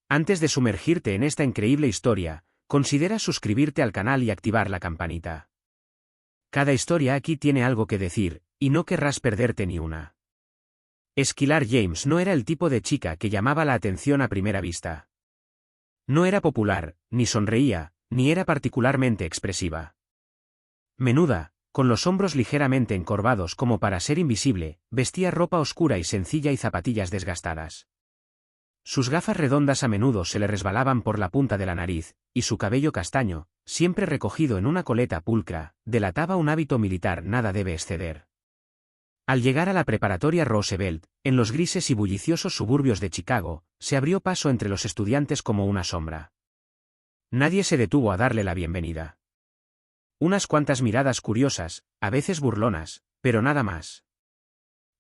Antes de sumergirte en esta increíble historia, considera suscribirte al canal y activar la campanita. Cada historia aquí tiene algo que decir, y no querrás perderte ni una. Skylar James no era el tipo de chica que llamaba la atención a primera vista. No era popular, ni sonreía, ni era particularmente expresiva. Menuda, con los hombros ligeramente encorvados como para ser invisible, vestía ropa oscura y sencilla y zapatillas desgastadas. Sus gafas redondas a menudo se le resbalaban por la punta de la nariz, y su cabello castaño, siempre recogido en una coleta pulcra, delataba un hábito militar nada debe exceder. Al llegar a la preparatoria Roosevelt, en los grises y bulliciosos suburbios de Chicago, se abrió paso entre los estudiantes como una sombra. Nadie se detuvo a darle la bienvenida. Unas cuantas miradas curiosas, a veces burlonas, pero nada más.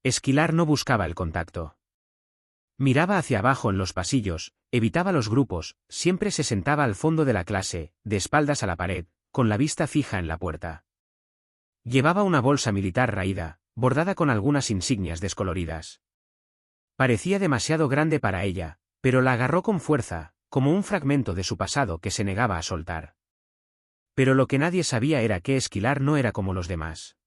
Skylar no buscaba el contacto. Miraba hacia abajo en los pasillos, evitaba los grupos, siempre se sentaba al fondo de la clase, de espaldas a la pared, con la vista fija en la puerta. Llevaba una bolsa militar raída, bordada con algunas insignias descoloridas. Parecía demasiado grande para ella, pero la agarró con fuerza, como un fragmento de su pasado que se negaba a soltar. Pero lo que nadie sabía era que Skylar no era como los demás.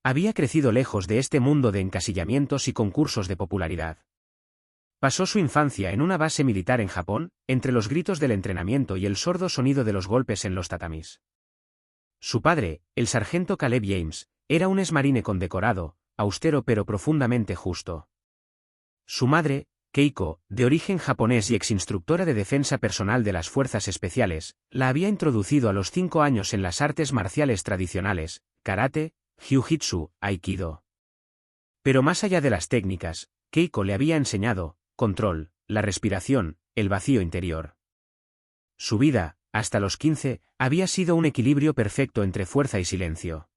Había crecido lejos de este mundo de encasillamientos y concursos de popularidad. Pasó su infancia en una base militar en Japón, entre los gritos del entrenamiento y el sordo sonido de los golpes en los tatamis. Su padre, el sargento Caleb James, era un exmarine condecorado, austero pero profundamente justo. Su madre, Keiko, de origen japonés y exinstructora de defensa personal de las fuerzas especiales, la había introducido a los 5 años en las artes marciales tradicionales, karate, jiu-jitsu, aikido. Pero más allá de las técnicas, Keiko le había enseñado control, la respiración, el vacío interior. Su vida, hasta los 15, había sido un equilibrio perfecto entre fuerza y silencio.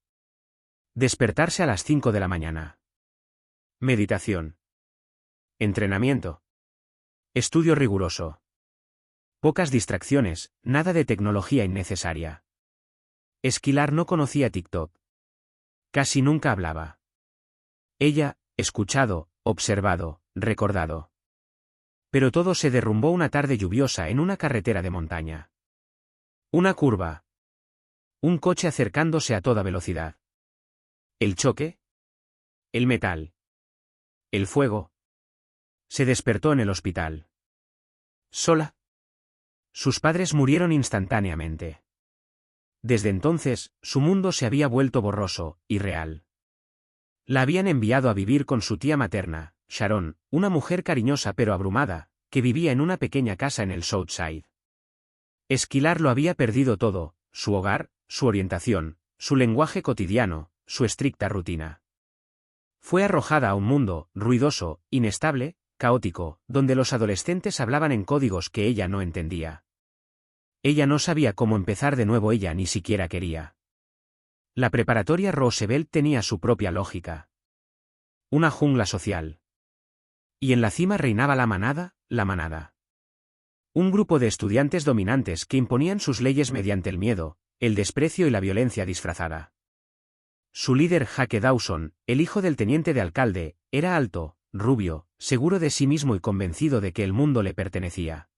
Despertarse a las 5 de la mañana. Meditación. Entrenamiento. Estudio riguroso. Pocas distracciones, nada de tecnología innecesaria. Skylar no conocía TikTok. Casi nunca hablaba. Ella, escuchado, observado, recordado. Pero todo se derrumbó una tarde lluviosa en una carretera de montaña. Una curva. Un coche acercándose a toda velocidad. ¿El choque? El metal. El fuego. Se despertó en el hospital. ¿Sola? Sus padres murieron instantáneamente. Desde entonces, su mundo se había vuelto borroso, irreal. La habían enviado a vivir con su tía materna, Sharon, una mujer cariñosa pero abrumada, que vivía en una pequeña casa en el South Side. Skylar lo había perdido todo, su hogar, su orientación, su lenguaje cotidiano, su estricta rutina. Fue arrojada a un mundo, ruidoso, inestable, caótico, donde los adolescentes hablaban en códigos que ella no entendía. Ella no sabía cómo empezar de nuevo, ella ni siquiera quería. La preparatoria Roosevelt tenía su propia lógica. Una jungla social. Y en la cima reinaba la manada. Un grupo de estudiantes dominantes que imponían sus leyes mediante el miedo, el desprecio y la violencia disfrazada. Su líder Jake Dawson, el hijo del teniente de alcalde, era alto, rubio, seguro de sí mismo y convencido de que el mundo le pertenecía.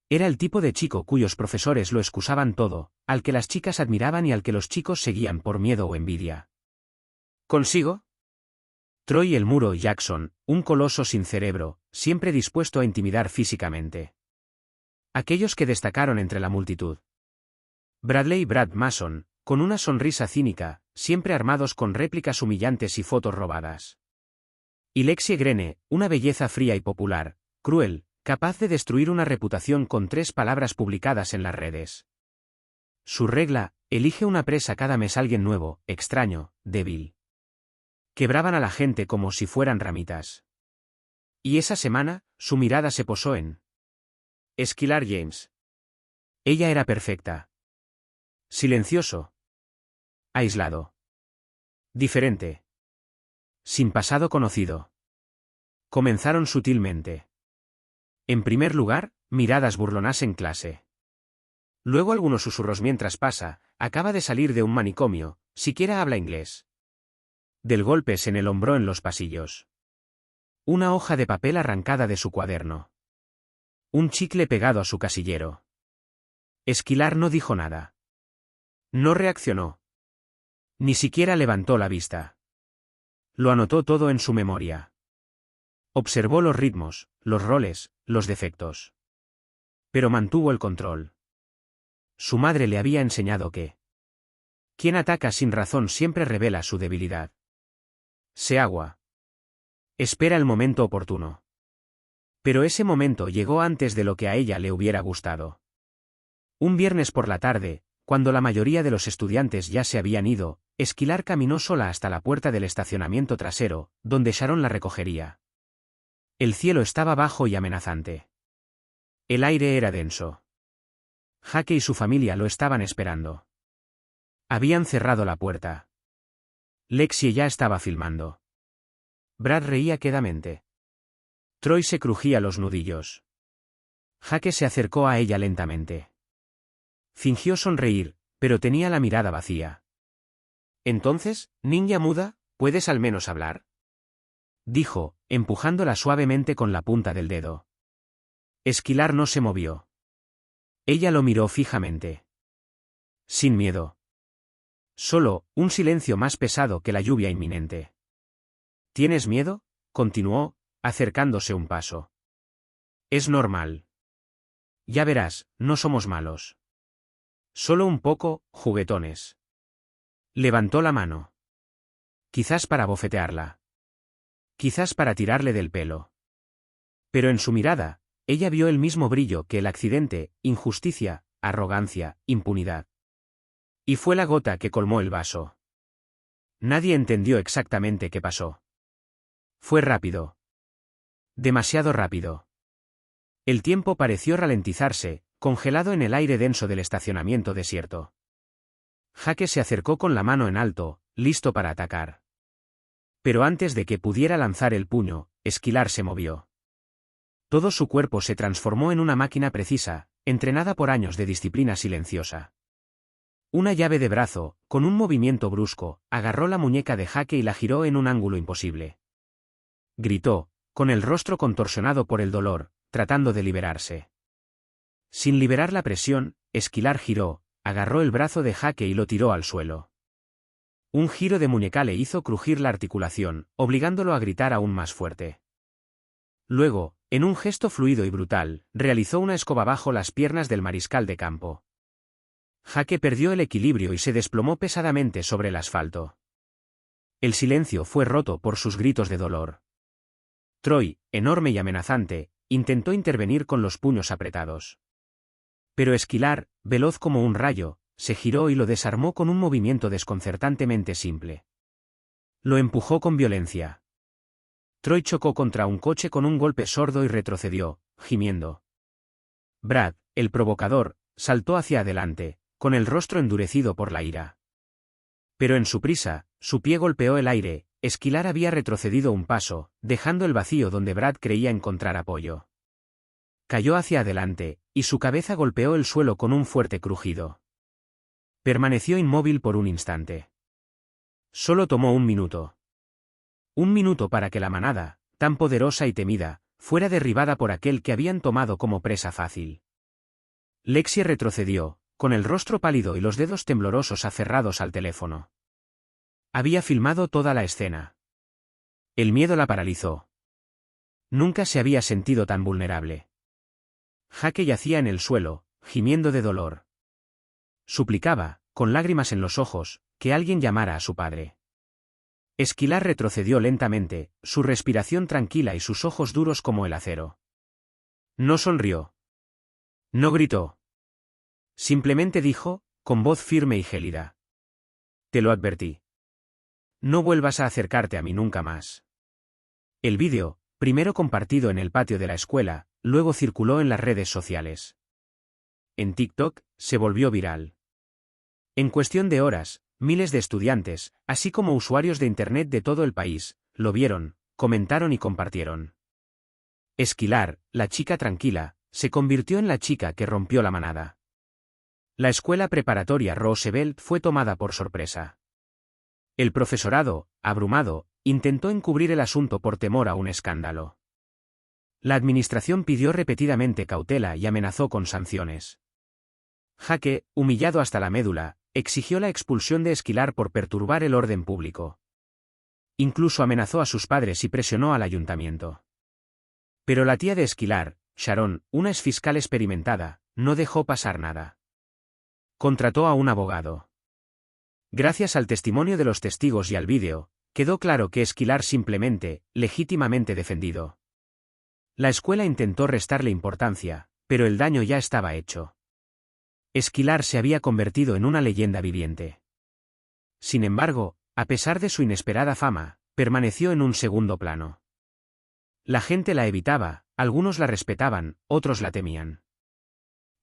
Era el tipo de chico cuyos profesores lo excusaban todo, al que las chicas admiraban y al que los chicos seguían por miedo o envidia. ¿Consigo? Troy el Muro Jackson, un coloso sin cerebro, siempre dispuesto a intimidar físicamente. Aquellos que destacaron entre la multitud. Bradley y Brad Mason, con una sonrisa cínica, siempre armados con réplicas humillantes y fotos robadas. Y Lexie Grene, una belleza fría y popular, cruel, capaz de destruir una reputación con 3 palabras publicadas en las redes. Su regla: elige una presa cada mes, alguien nuevo, extraño, débil. Quebraban a la gente como si fueran ramitas. Y esa semana, su mirada se posó en Skylar James. Ella era perfecta. Silencioso. Aislado. Diferente. Sin pasado conocido. Comenzaron sutilmente. En primer lugar, miradas burlonas en clase. Luego algunos susurros mientras pasa, acaba de salir de un manicomio, siquiera habla inglés. Del golpes en el hombro en los pasillos. Una hoja de papel arrancada de su cuaderno. Un chicle pegado a su casillero. Esquilar no dijo nada. No reaccionó. Ni siquiera levantó la vista. Lo anotó todo en su memoria. Observó los ritmos, los roles, los defectos. Pero mantuvo el control. Su madre le había enseñado que quien ataca sin razón siempre revela su debilidad. Se agua. Espera el momento oportuno. Pero ese momento llegó antes de lo que a ella le hubiera gustado. Un viernes por la tarde, cuando la mayoría de los estudiantes ya se habían ido, Esquilar caminó sola hasta la puerta del estacionamiento trasero, donde Sharon la recogería. El cielo estaba bajo y amenazante. El aire era denso. Jake y su familia lo estaban esperando. Habían cerrado la puerta. Lexie ya estaba filmando. Brad reía quedamente. Troy se crujía los nudillos. Jake se acercó a ella lentamente. Fingió sonreír, pero tenía la mirada vacía. Entonces, niña muda, ¿puedes al menos hablar? Dijo, empujándola suavemente con la punta del dedo. Esquilar no se movió. Ella lo miró fijamente. Sin miedo. Solo, un silencio más pesado que la lluvia inminente. ¿Tienes miedo?, continuó, acercándose un paso. Es normal. Ya verás, no somos malos. Solo un poco, juguetones. Levantó la mano. Quizás para bofetearla. Quizás para tirarle del pelo. Pero en su mirada, ella vio el mismo brillo que el accidente, injusticia, arrogancia, impunidad. Y fue la gota que colmó el vaso. Nadie entendió exactamente qué pasó. Fue rápido. Demasiado rápido. El tiempo pareció ralentizarse, congelado en el aire denso del estacionamiento desierto. Jake se acercó con la mano en alto, listo para atacar. Pero antes de que pudiera lanzar el puño, Esquilar se movió. Todo su cuerpo se transformó en una máquina precisa, entrenada por años de disciplina silenciosa. Una llave de brazo, con un movimiento brusco, agarró la muñeca de Jake y la giró en un ángulo imposible. Gritó, con el rostro contorsionado por el dolor, tratando de liberarse. Sin liberar la presión, Esquilar giró, agarró el brazo de Jake y lo tiró al suelo. Un giro de muñeca le hizo crujir la articulación, obligándolo a gritar aún más fuerte. Luego, en un gesto fluido y brutal, realizó una escoba bajo las piernas del mariscal de campo. Jake perdió el equilibrio y se desplomó pesadamente sobre el asfalto. El silencio fue roto por sus gritos de dolor. Troy, enorme y amenazante, intentó intervenir con los puños apretados. Pero Esquilar, veloz como un rayo, se giró y lo desarmó con un movimiento desconcertantemente simple. Lo empujó con violencia. Troy chocó contra un coche con un golpe sordo y retrocedió, gimiendo. Brad, el provocador, saltó hacia adelante, con el rostro endurecido por la ira. Pero en su prisa, su pie golpeó el aire. Esquilar había retrocedido un paso, dejando el vacío donde Brad creía encontrar apoyo. Cayó hacia adelante, y su cabeza golpeó el suelo con un fuerte crujido. Permaneció inmóvil por un instante. Solo tomó un minuto. Un minuto para que la manada, tan poderosa y temida, fuera derribada por aquel que habían tomado como presa fácil. Lexie retrocedió, con el rostro pálido y los dedos temblorosos aferrados al teléfono. Había filmado toda la escena. El miedo la paralizó. Nunca se había sentido tan vulnerable. Jake yacía en el suelo, gimiendo de dolor. Suplicaba, con lágrimas en los ojos, que alguien llamara a su padre. Esquilar retrocedió lentamente, su respiración tranquila y sus ojos duros como el acero. No sonrió. No gritó. Simplemente dijo, con voz firme y gélida. Te lo advertí. No vuelvas a acercarte a mí nunca más. El vídeo, primero compartido en el patio de la escuela, luego circuló en las redes sociales. En TikTok, se volvió viral. En cuestión de horas, miles de estudiantes, así como usuarios de Internet de todo el país, lo vieron, comentaron y compartieron. Esquilar, la chica tranquila, se convirtió en la chica que rompió la manada. La escuela preparatoria Roosevelt fue tomada por sorpresa. El profesorado, abrumado, intentó encubrir el asunto por temor a un escándalo. La administración pidió repetidamente cautela y amenazó con sanciones. Jake, humillado hasta la médula, exigió la expulsión de Esquilar por perturbar el orden público. Incluso amenazó a sus padres y presionó al ayuntamiento. Pero la tía de Esquilar, Sharon, una exfiscal experimentada, no dejó pasar nada. Contrató a un abogado. Gracias al testimonio de los testigos y al vídeo, quedó claro que Esquilar simplemente, legítimamente defendido. La escuela intentó restarle importancia, pero el daño ya estaba hecho. Esquilar se había convertido en una leyenda viviente. Sin embargo, a pesar de su inesperada fama, permaneció en un segundo plano. La gente la evitaba, algunos la respetaban, otros la temían.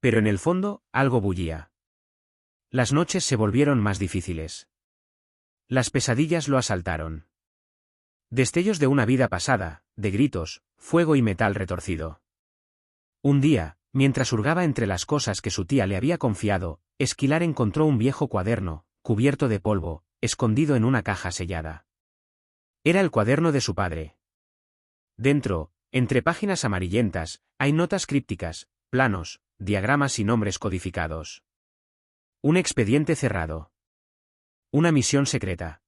Pero en el fondo, algo bullía. Las noches se volvieron más difíciles. Las pesadillas lo asaltaron. Destellos de una vida pasada, de gritos, fuego y metal retorcido. Un día, mientras hurgaba entre las cosas que su tía le había confiado, Esquilar encontró un viejo cuaderno, cubierto de polvo, escondido en una caja sellada. Era el cuaderno de su padre. Dentro, entre páginas amarillentas, hay notas crípticas, planos, diagramas y nombres codificados. Un expediente cerrado. Una misión secreta.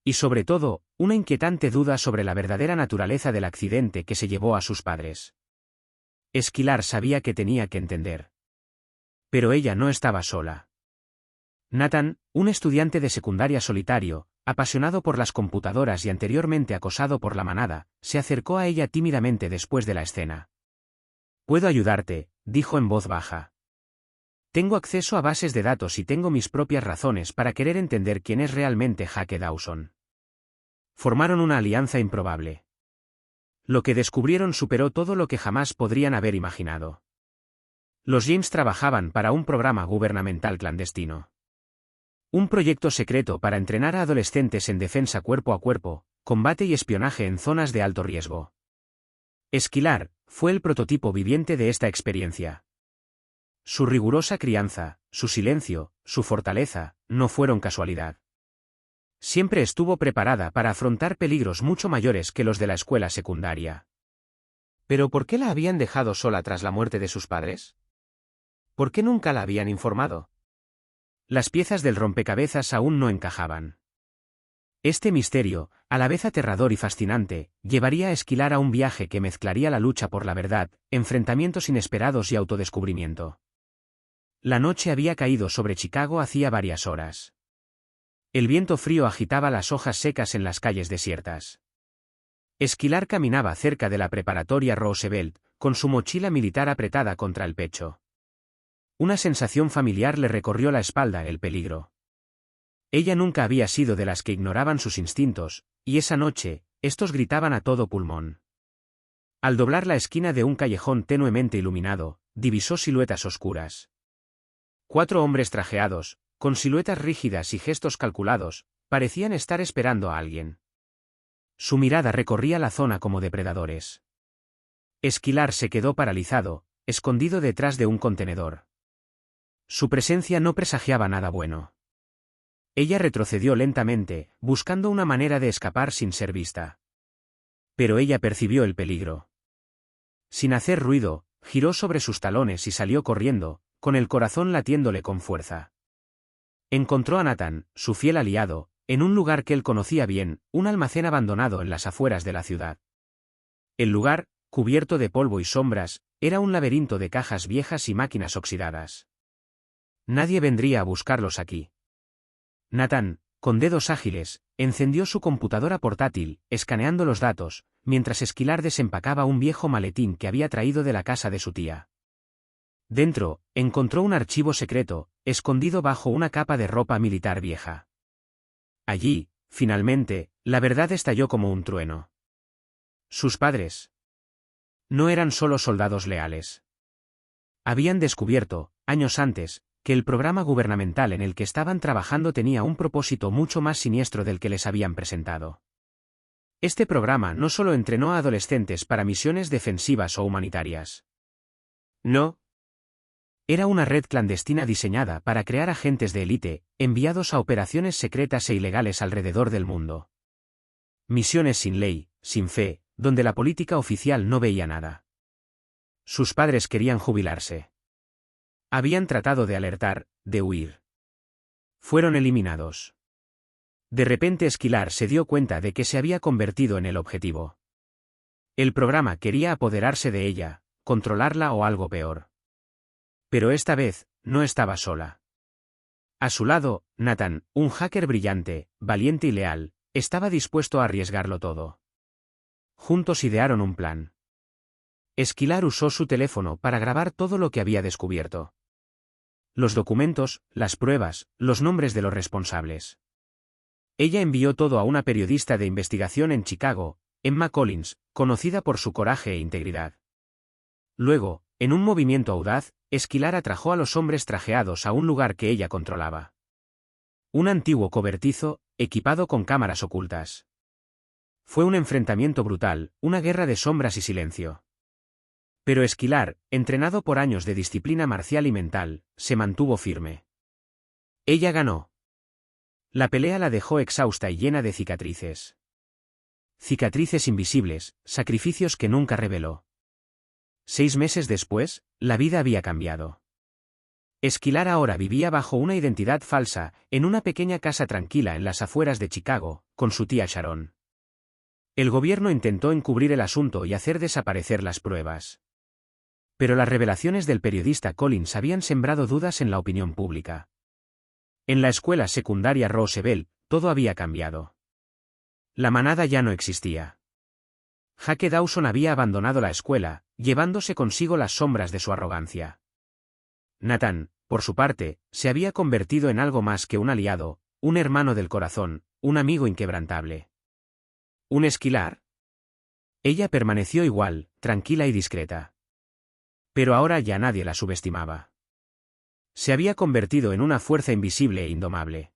Y sobre todo, una inquietante duda sobre la verdadera naturaleza del accidente que se llevó a sus padres. Esquilar sabía que tenía que entender. Pero ella no estaba sola. Nathan, un estudiante de secundaria solitario, apasionado por las computadoras y anteriormente acosado por la manada, se acercó a ella tímidamente después de la escena. «Puedo ayudarte», dijo en voz baja. «Tengo acceso a bases de datos y tengo mis propias razones para querer entender quién es realmente Jake Dawson». Formaron una alianza improbable. Lo que descubrieron superó todo lo que jamás podrían haber imaginado. Los James trabajaban para un programa gubernamental clandestino. Un proyecto secreto para entrenar a adolescentes en defensa cuerpo a cuerpo, combate y espionaje en zonas de alto riesgo. Esquilar fue el prototipo viviente de esta experiencia. Su rigurosa crianza, su silencio, su fortaleza, no fueron casualidad. Siempre estuvo preparada para afrontar peligros mucho mayores que los de la escuela secundaria. ¿Pero por qué la habían dejado sola tras la muerte de sus padres? ¿Por qué nunca la habían informado? Las piezas del rompecabezas aún no encajaban. Este misterio, a la vez aterrador y fascinante, llevaría a Esquilar a un viaje que mezclaría la lucha por la verdad, enfrentamientos inesperados y autodescubrimiento. La noche había caído sobre Chicago hacía varias horas. El viento frío agitaba las hojas secas en las calles desiertas. Esquilar caminaba cerca de la preparatoria Roosevelt, con su mochila militar apretada contra el pecho. Una sensación familiar le recorrió la espalda, el peligro. Ella nunca había sido de las que ignoraban sus instintos, y esa noche, estos gritaban a todo pulmón. Al doblar la esquina de un callejón tenuemente iluminado, divisó siluetas oscuras. 4 hombres trajeados, con siluetas rígidas y gestos calculados, parecían estar esperando a alguien. Su mirada recorría la zona como depredadores. Esquilar se quedó paralizado, escondido detrás de un contenedor. Su presencia no presagiaba nada bueno. Ella retrocedió lentamente, buscando una manera de escapar sin ser vista. Pero ella percibió el peligro. Sin hacer ruido, giró sobre sus talones y salió corriendo, con el corazón latiéndole con fuerza. Encontró a Nathan, su fiel aliado, en un lugar que él conocía bien, un almacén abandonado en las afueras de la ciudad. El lugar, cubierto de polvo y sombras, era un laberinto de cajas viejas y máquinas oxidadas. Nadie vendría a buscarlos aquí. Nathan, con dedos ágiles, encendió su computadora portátil, escaneando los datos, mientras Esquilar desempacaba un viejo maletín que había traído de la casa de su tía. Dentro, encontró un archivo secreto, escondido bajo una capa de ropa militar vieja. Allí, finalmente, la verdad estalló como un trueno. Sus padres no eran solo soldados leales. Habían descubierto, años antes, que el programa gubernamental en el que estaban trabajando tenía un propósito mucho más siniestro del que les habían presentado. Este programa no solo entrenó a adolescentes para misiones defensivas o humanitarias. No. Era una red clandestina diseñada para crear agentes de élite, enviados a operaciones secretas e ilegales alrededor del mundo. Misiones sin ley, sin fe, donde la política oficial no veía nada. Sus padres querían jubilarse. Habían tratado de alertar, de huir. Fueron eliminados. De repente Esquilar se dio cuenta de que se había convertido en el objetivo. El programa quería apoderarse de ella, controlarla o algo peor. Pero esta vez, no estaba sola. A su lado, Nathan, un hacker brillante, valiente y leal, estaba dispuesto a arriesgarlo todo. Juntos idearon un plan. Esquilar usó su teléfono para grabar todo lo que había descubierto. Los documentos, las pruebas, los nombres de los responsables. Ella envió todo a una periodista de investigación en Chicago, Emma Collins, conocida por su coraje e integridad. Luego, en un movimiento audaz, Esquilar atrajo a los hombres trajeados a un lugar que ella controlaba. Un antiguo cobertizo, equipado con cámaras ocultas. Fue un enfrentamiento brutal, una guerra de sombras y silencio. Pero Esquilar, entrenado por años de disciplina marcial y mental, se mantuvo firme. Ella ganó. La pelea la dejó exhausta y llena de cicatrices. Cicatrices invisibles, sacrificios que nunca reveló. 6 meses después, la vida había cambiado. Esquilar ahora vivía bajo una identidad falsa, en una pequeña casa tranquila en las afueras de Chicago, con su tía Sharon. El gobierno intentó encubrir el asunto y hacer desaparecer las pruebas. Pero las revelaciones del periodista Collins habían sembrado dudas en la opinión pública. En la escuela secundaria Roosevelt, todo había cambiado. La manada ya no existía. Jake Dawson había abandonado la escuela, llevándose consigo las sombras de su arrogancia. Nathan, por su parte, se había convertido en algo más que un aliado, un hermano del corazón, un amigo inquebrantable. ¿Un Esquilar? Ella permaneció igual, tranquila y discreta. Pero ahora ya nadie la subestimaba. Se había convertido en una fuerza invisible e indomable.